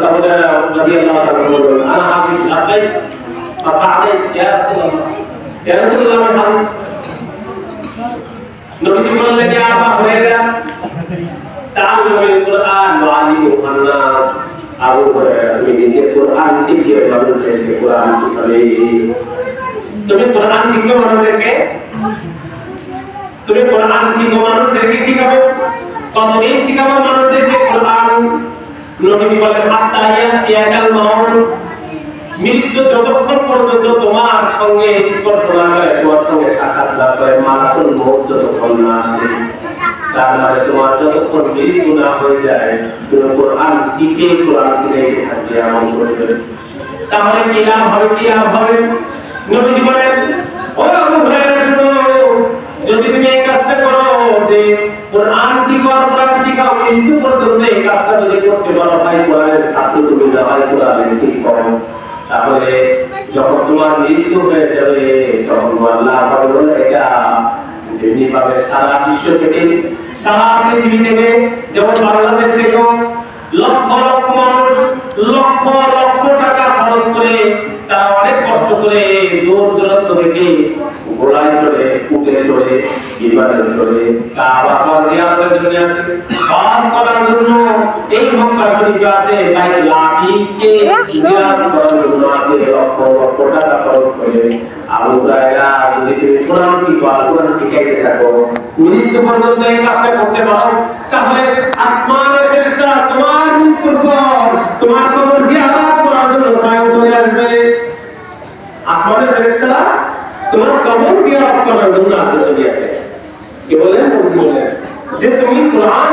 Abu radhiyallahu anhu, "Ana hafiz labbaik wa sa'alaik ya Rasulullah." Ya Rasulullah hafiz। নবীজি বললেন, "ইয়া আবু হুরায়রা, তাআল্লামুল কুরআন ওয়া আলিমুন নাস।" আবু হুরায়রা, তুমি নিজে কুরআন শিখিয়ে মানুষদেরকে কুরআন শিখাবে। তুমি কুরআন শিখিয়ে মানুষদেরকে শিখাবে। কতদিন শিখাবে মানুষদেরকে কুরআন? নবীজি বলেন, হাত্তা ইয়াতিয়াকাল মাউত, মৃত্যু যতক্ষণ পর্যন্ত তোমার সঙ্গে স্পর্শ না করে, তোমার সঙ্গে সাক্ষাৎ না করে, মারাত্মক মৌত যতক্ষণ না আসে, তার মানে তোমার যতক্ষণ মৃত্যু না হয়ে যায়, তুমি কোরআন শিখে থাকবে, আমল করবে। তাহলে কি লাভ হবে? নবীজি বলেন, ও আবু হুরায়রা, শুনো, যদি তুমি এই কাজটা করো যে কোরআন শিখাও মৃত্যু পর্যন্ত, এই কাজটা যদি করতে পারো, ভাই কোরআনের ছাত্র তুমি না, ভাই কোরআনের শিক্ষক, তাহলে যখন তোমার মৃত্যু হয়ে যাবে তখন আল্লাহ বলে, এটা যেমনি ভাবে সারা বিশ্ব থেকে, সারা পৃথিবী থেকে, যেমন বাংলাদেশ থেকে লক্ষ লক্ষ মানুষ লক্ষ লক্ষ টাকা খরচ করে, তারা অনেক কষ্ট করে দূর দূরান্ত থেকে ঘোড়ায় চড়ে, উটে চড়ে, বিমানে চড়ে কাবা জিয়ারতের জন্য আসে, হজ করার জন্য এই মক্কা শরীফে আসে, তাই লাভিকে জিয়ারত করার জন্য আসে, লক্ষ লক্ষ টাকা খরচ করে। আবু হুরায়রা, যদি তুমি কোরআন শিখাইতে থাকো, মৃত্যু পর্যন্ত এই কাজটা করতে পারো, তাহলে আসমানের ফেরেশতারা তোমার মৃত্যুর পর তোমার কবর জিয়ারত করার জন্য স্বয়ং চলে আসবে। আসমানের ফেরেশতারা তোমার কবর জিয়ারত করার জন্য আসবে দুনিয়াতে। কি বলেন? যে তুমি কোরআন